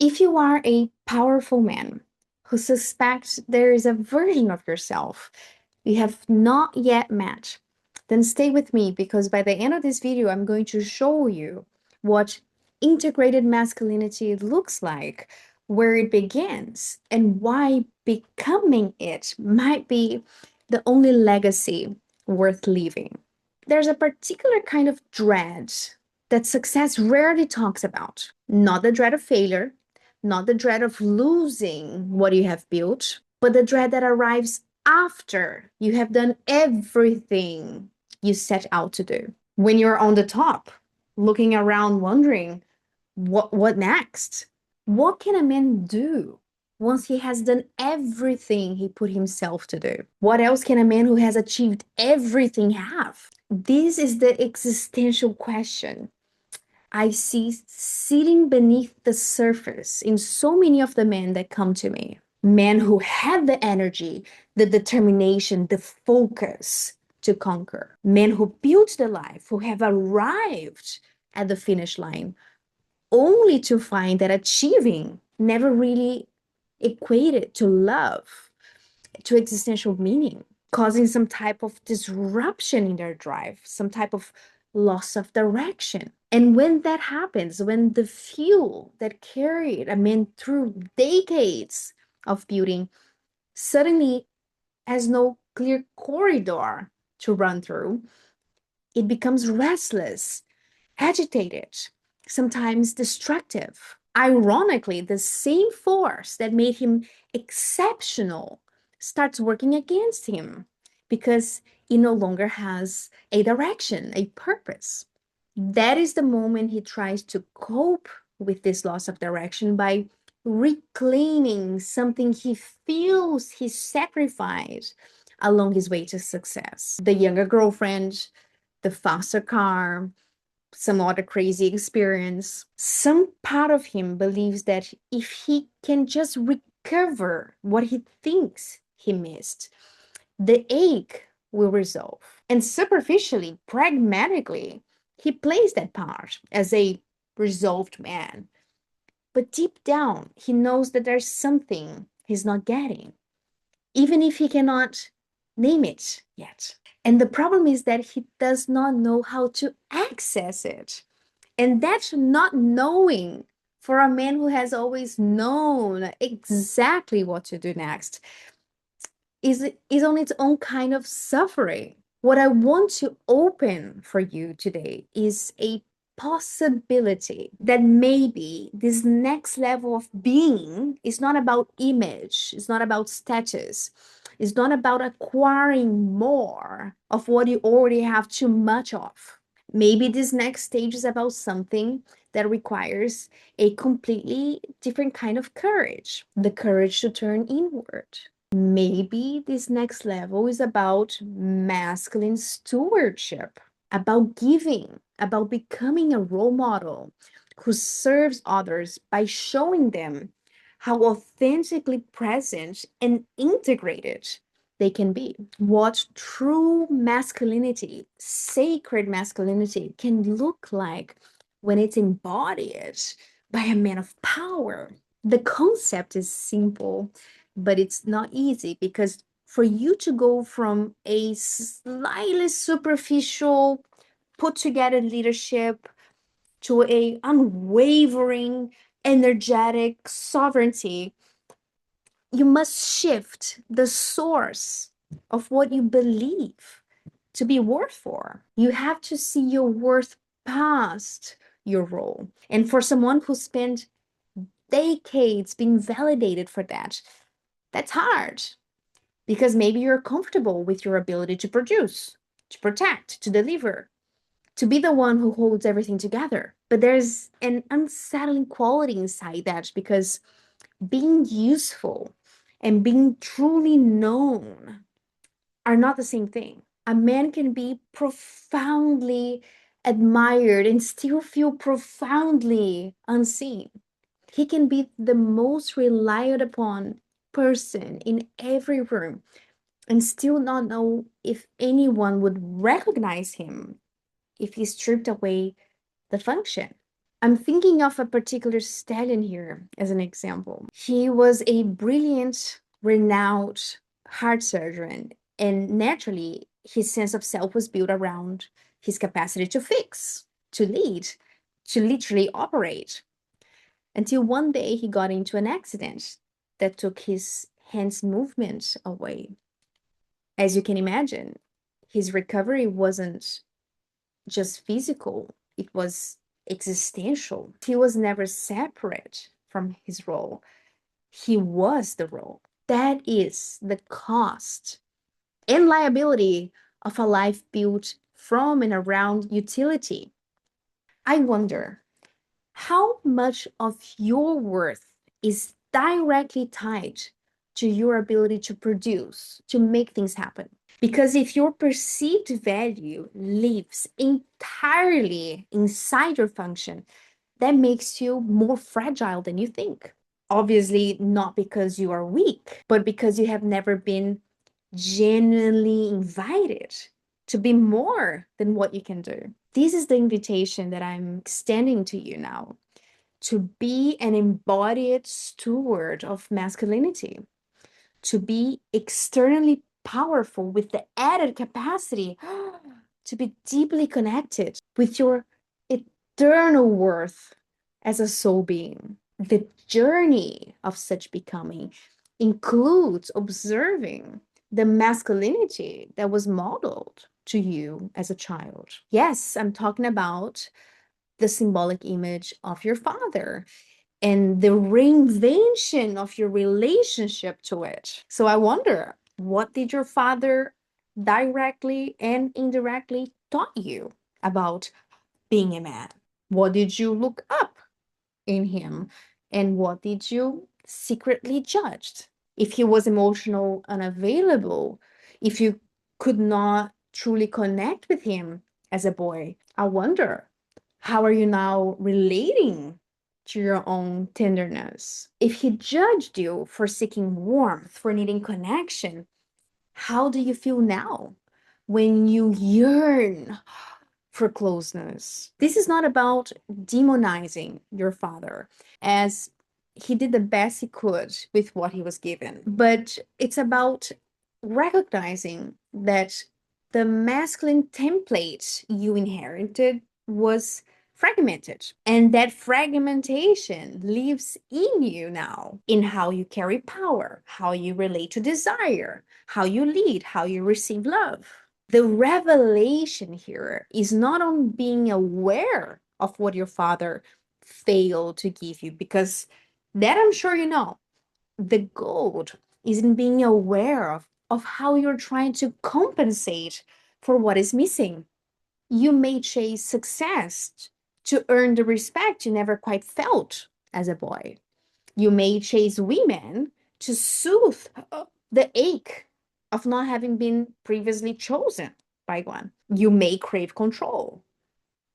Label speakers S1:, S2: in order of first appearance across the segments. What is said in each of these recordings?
S1: If you are a powerful man who suspects there is a version of yourself you have not yet met, then stay with me because by the end of this video, I'm going to show you what integrated masculinity looks like, where it begins, and why becoming it might be the only legacy worth leaving. There's a particular kind of dread that success rarely talks about. Not the dread of failure, not the dread of losing what you have built, but the dread that arrives after you have done everything you set out to do. When you're on the top, looking around, wondering, what next? What can a man do once he has done everything he put himself to do? What else can a man who has achieved everything have? This is the existential question I see sitting beneath the surface in so many of the men that come to me. Men who had the energy, the determination, the focus to conquer. Men who built the life, who have arrived at the finish line, only to find that achieving never really equated to love, to existential meaning, causing some type of disruption in their drive, some type of loss of direction. And when that happens, when the fuel that carried a man through decades of building suddenly has no clear corridor to run through, it becomes restless, agitated, sometimes destructive. Ironically, the same force that made him exceptional starts working against him because he no longer has a direction, a purpose. That is the moment he tries to cope with this loss of direction by reclaiming something he feels he sacrificed along his way to success. The younger girlfriend, the faster car, some other crazy experience. Some part of him believes that if he can just recover what he thinks he missed, the ache will resolve. And superficially, pragmatically, he plays that part as a resolved man. But deep down, he knows that there's something he's not getting, even if he cannot name it yet. And the problem is that he does not know how to access it. And that's not knowing for a man who has always known exactly what to do next is on its own kind of suffering. What I want to open for you today is a possibility that maybe this next level of being is not about image, it's not about status, it's not about acquiring more of what you already have too much of. Maybe this next stage is about something that requires a completely different kind of courage, the courage to turn inward. Maybe this next level is about masculine stewardship, about giving, about becoming a role model who serves others by showing them how authentically present and integrated they can be. What true masculinity, sacred masculinity, can look like when it's embodied by a man of power. The concept is simple, but it's not easy because for you to go from a slightly superficial, put together leadership to a unwavering, energetic sovereignty, you must shift the source of what you believe to be worth for. You have to see your worth past your role. And for someone who spent decades being validated for that, that's hard because maybe you're comfortable with your ability to produce, to protect, to deliver, to be the one who holds everything together. But there's an unsettling quality inside that because being useful and being truly known are not the same thing. A man can be profoundly admired and still feel profoundly unseen. He can be the most relied upon person in every room and still not know if anyone would recognize him if he stripped away the function. I'm thinking of a particular stallion here as an example. He was a brilliant, renowned heart surgeon, and naturally, his sense of self was built around his capacity to fix, to lead, to literally operate. Until one day he got into an accident that took his hands movement away. As you can imagine, his recovery wasn't just physical, it was existential. He was never separate from his role, he was the role. That is the cost and liability of a life built from and around utility. I wonder how much of your worth is directly tied to your ability to produce, to make things happen. Because if your perceived value lives entirely inside your function, that makes you more fragile than you think. Obviously, not because you are weak, but because you have never been genuinely invited to be more than what you can do. This is the invitation that I'm extending to you now, to be an embodied steward of masculinity, to be externally powerful with the added capacity to be deeply connected with your eternal worth as a soul being. The journey of such becoming includes observing the masculinity that was modeled to you as a child. Yes, I'm talking about the symbolic image of your father and the reinvention of your relationship to it. So I wonder, what did your father directly and indirectly taught you about being a man? What did you look up in him? And what did you secretly judge? If he was emotional unavailable, if you could not truly connect with him as a boy, I wonder, how are you now relating to your own tenderness? If he judged you for seeking warmth, for needing connection, how do you feel now when you yearn for closeness? This is not about demonizing your father, as he did the best he could with what he was given, but it's about recognizing that the masculine template you inherited was fragmented, and that fragmentation lives in you now, in how you carry power, how you relate to desire, how you lead, how you receive love. The revelation here is not on being aware of what your father failed to give you, because that I'm sure you know. The gold is in being aware of how you're trying to compensate for what is missing. You may chase success to earn the respect you never quite felt as a boy. You may chase women to soothe the ache of not having been previously chosen by one. You may crave control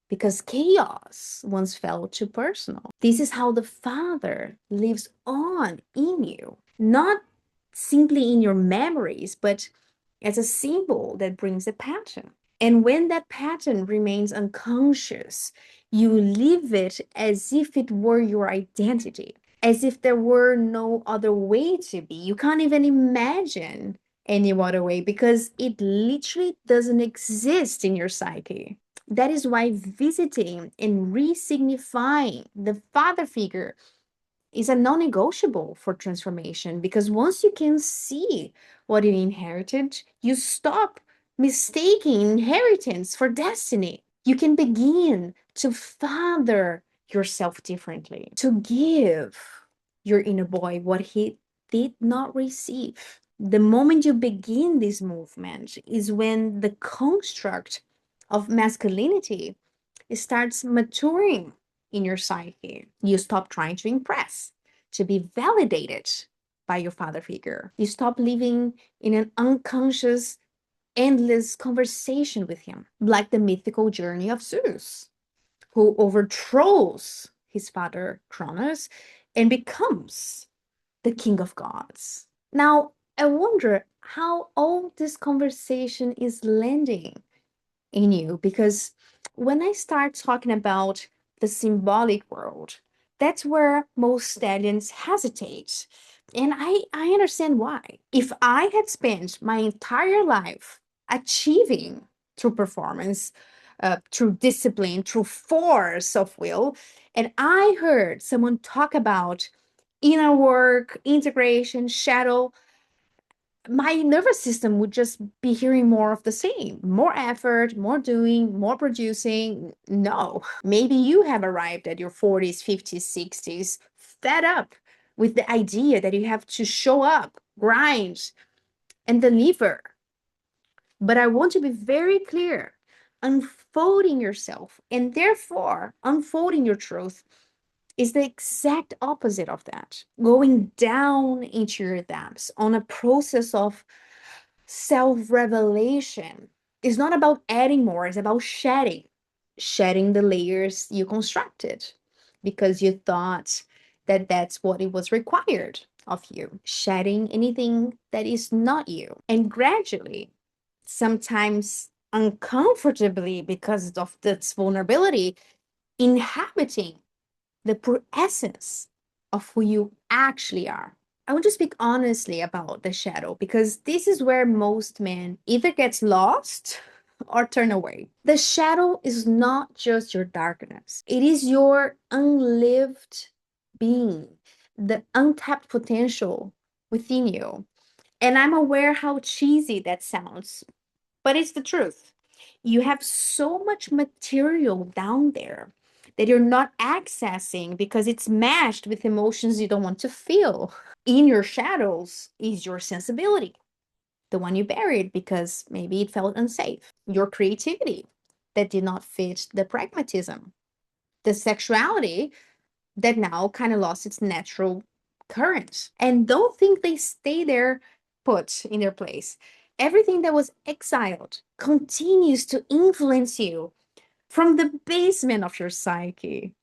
S1: because chaos once felt too personal. This is how the Father lives on in you, not simply in your memories, but as a symbol that brings a pattern. And when that pattern remains unconscious, you live it as if it were your identity, as if there were no other way to be. You can't even imagine any other way because it literally doesn't exist in your psyche. That is why visiting and re-signifying the father figure is a non-negotiable for transformation, because once you can see what you inherited, you stop mistaking inheritance for destiny. You can begin to father yourself differently, to give your inner boy what he did not receive. The moment you begin this movement is when the construct of masculinity starts maturing in your psyche. You stop trying to impress, to be validated by your father figure. You stop living in an unconscious, endless conversation with him, like the mythical journey of Zeus, who overthrows his father Cronus and becomes the king of gods. Now, I wonder how all this conversation is landing in you, because when I start talking about the the symbolic world. That's where most stallions hesitate. And I understand why. If I had spent my entire life achieving through performance, through discipline, through force of will, and I heard someone talk about inner work, integration, shadow, my nervous system would just be hearing more of the same, more effort, more doing, more producing. No, maybe you have arrived at your 40s, 50s, 60s, fed up with the idea that you have to show up, grind, and deliver. But I want to be very clear: unfolding yourself and therefore unfolding your truth is the exact opposite of that. Going down into your depths on a process of self revelation is not about adding more, it's about shedding the layers you constructed because you thought that that's what it was required of you, shedding anything that is not you. And gradually, sometimes uncomfortably because of this vulnerability, inhabiting the pure essence of who you actually are. I want to speak honestly about the shadow because this is where most men either gets lost or turn away. The shadow is not just your darkness. It is your unlived being, the untapped potential within you. And I'm aware how cheesy that sounds, but it's the truth. You have so much material down there that you're not accessing because it's matched with emotions you don't want to feel. In your shadows is your sensibility, the one you buried because maybe it felt unsafe, your creativity that did not fit the pragmatism, the sexuality that now kind of lost its natural current. And don't think they stay there put in their place. Everything that was exiled continues to influence you from the basement of your psyche.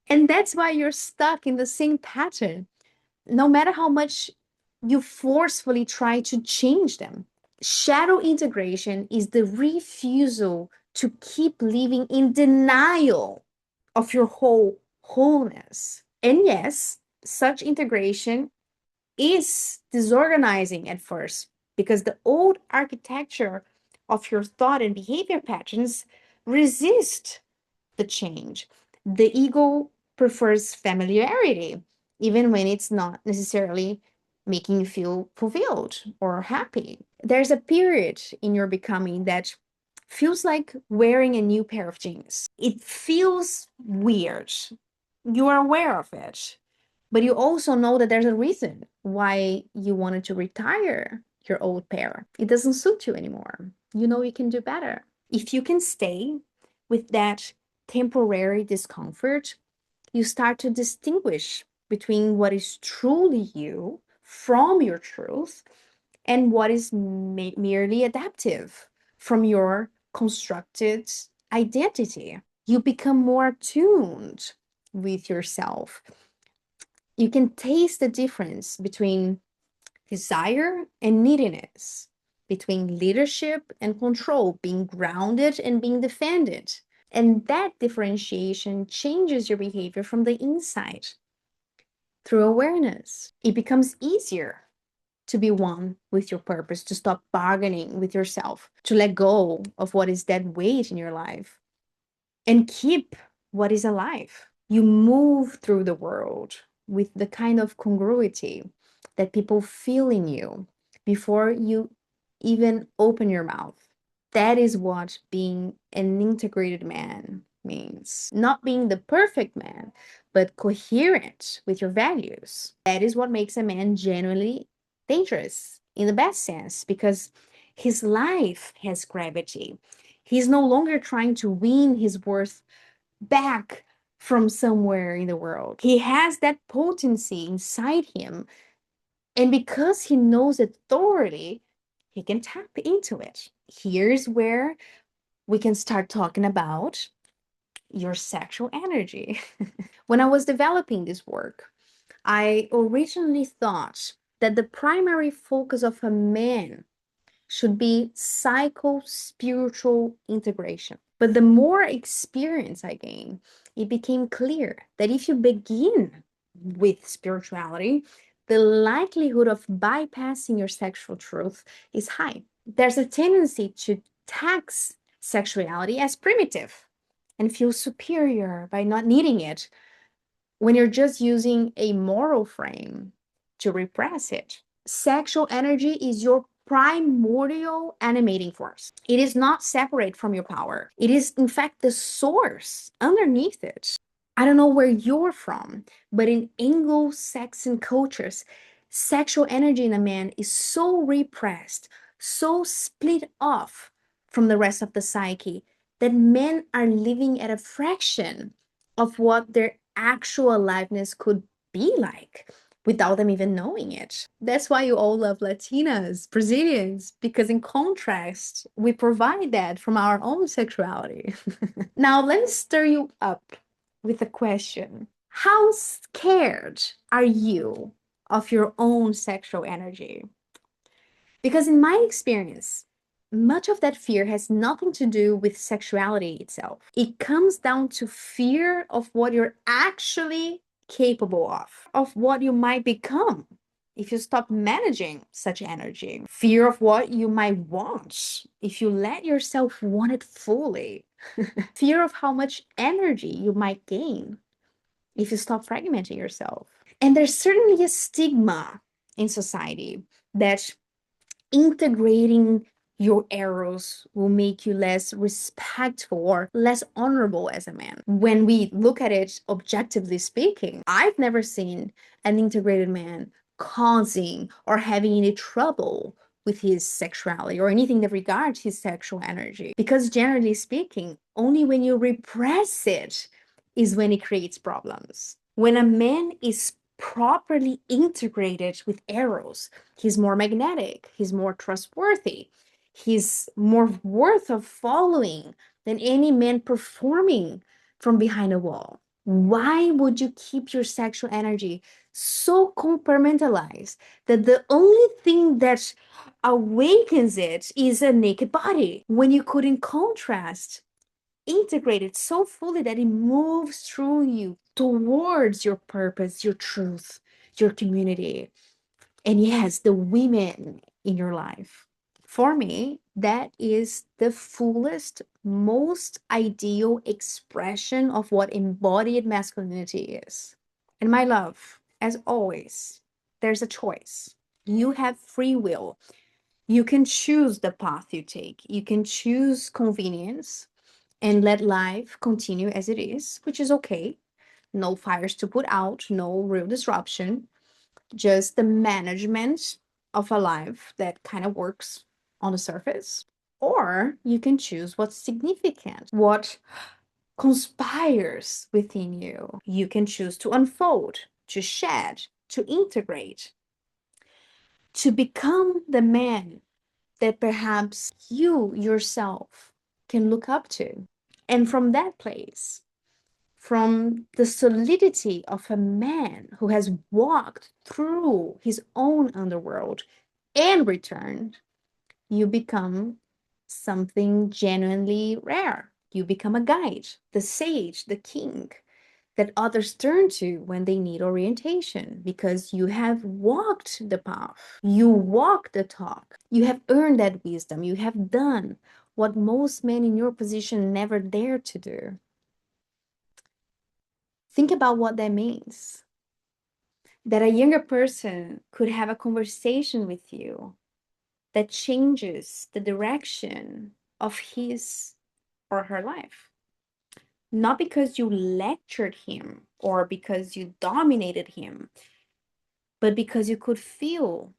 S1: And that's why you're stuck in the same pattern, no matter how much you forcefully try to change them. Shadow integration is the refusal to keep living in denial of your wholeness. And yes, such integration is disorganizing at first because the old architecture of your thought and behavior patterns resist the change. The ego prefers familiarity, even when it's not necessarily making you feel fulfilled or happy. There's a period in your becoming that feels like wearing a new pair of jeans. It feels weird. You are aware of it, but you also know that there's a reason why you wanted to retire your old pair. It doesn't suit you anymore. You know you can do better. If you can stay with that temporary discomfort, you start to distinguish between what is truly you from your truth and what is merely adaptive from your constructed identity. You become more attuned with yourself. You can taste the difference between desire and neediness, between leadership and control, being grounded and being defended. And that differentiation changes your behavior from the inside through awareness. It becomes easier to be one with your purpose, to stop bargaining with yourself, to let go of what is dead weight in your life and keep what is alive. You move through the world with the kind of congruity that people feel in you before you even open your mouth. That is what being an integrated man means. Not being the perfect man, but coherent with your values. That is what makes a man genuinely dangerous in the best sense because his life has gravity. He's no longer trying to win his worth back from somewhere in the world. He has that potency inside him. And because he knows authority, he can tap into it. Here's where we can start talking about your sexual energy. When I was developing this work, I originally thought that the primary focus of a man should be psycho-spiritual integration. But the more experience I gained, it became clear that if you begin with spirituality, the likelihood of bypassing your sexual truth is high. There's a tendency to tax sexuality as primitive and feel superior by not needing it when you're just using a moral frame to repress it. Sexual energy is your primordial animating force. It is not separate from your power. It is, in fact, the source underneath it. I don't know where you're from, but in Anglo-Saxon cultures, sexual energy in a man is so repressed, so split off from the rest of the psyche, that men are living at a fraction of what their actual aliveness could be like without them even knowing it. That's why you all love Latinas, Brazilians, because in contrast, we provide that from our own sexuality. Now, let me stir you up with a question. How scared are you of your own sexual energy? Because in my experience, much of that fear has nothing to do with sexuality itself. It comes down to fear of what you're actually capable of what you might become if you stop managing such energy. Fear of what you might want if you let yourself want it fully. Fear of how much energy you might gain if you stop fragmenting yourself. And there's certainly a stigma in society that integrating your arrows will make you less respectful or less honorable as a man. When we look at it objectively speaking, I've never seen an integrated man causing or having any trouble with his sexuality or anything that regards his sexual energy. Because generally speaking, only when you repress it is when it creates problems. When a man is properly integrated with arrows, he's more magnetic, he's more trustworthy, he's more worth of following than any man performing from behind a wall. Why would you keep your sexual energy so compartmentalized that the only thing that awakens it is a naked body, when you could, in contrast, integrate it so fully that it moves through you towards your purpose, your truth, your community, and yes, the women in your life? For me, that is the fullest, most ideal expression of what embodied masculinity is. And my love, as always, there's a choice. You have free will. You can choose the path you take. You can choose convenience and let life continue as it is, which is okay. No fires to put out, no real disruption, just the management of a life that kind of works on the surface. Or you can choose what's significant, what conspires within you. You can choose to unfold, to shed, to integrate, to become the man that perhaps you yourself can look up to. And from that place, from the solidity of a man who has walked through his own underworld and returned, you become something genuinely rare. You become a guide, the sage, the king that others turn to when they need orientation, because you have walked the path, you walk the talk, you have earned that wisdom, you have done what most men in your position never dare to do. Think about what that means. That a younger person could have a conversation with you that changes the direction of his or her life. Not because you lectured him or because you dominated him, but because you could feel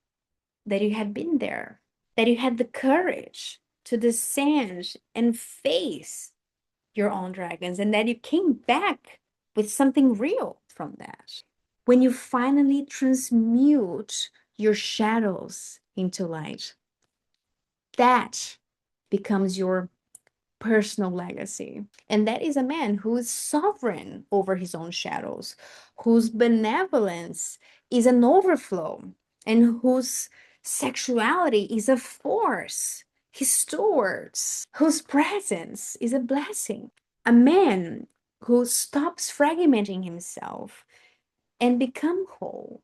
S1: that you had been there, that you had the courage to descend and face your own dragons, and that you came back with something real from that. When you finally transmute your shadows into light, that becomes your personal legacy. And that is a man who is sovereign over his own shadows, whose benevolence is an overflow, and whose Sexuality is a force he stores, whose presence is a blessing. A man who stops fragmenting himself and become whole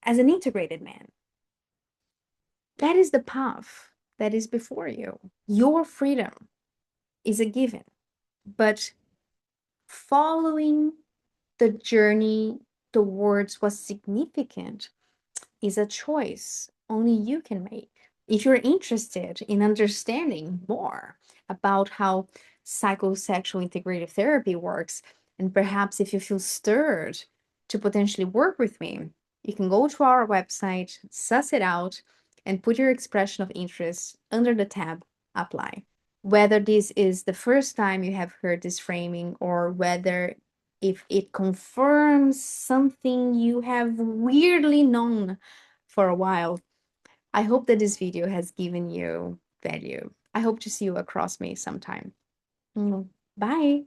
S1: as an integrated man. That is the path that is before you. Your freedom is a given, but following the journey towards what's significant is a choice only you can make. If you're interested in understanding more about how psychosexual integrative therapy works, and perhaps if you feel stirred to potentially work with me, you can go to our website, suss it out, and put your expression of interest under the tab Apply. Whether this is the first time you have heard this framing or whether if it confirms something you have weirdly known for a while, I hope that this video has given you value. I hope to see you across me sometime. Bye.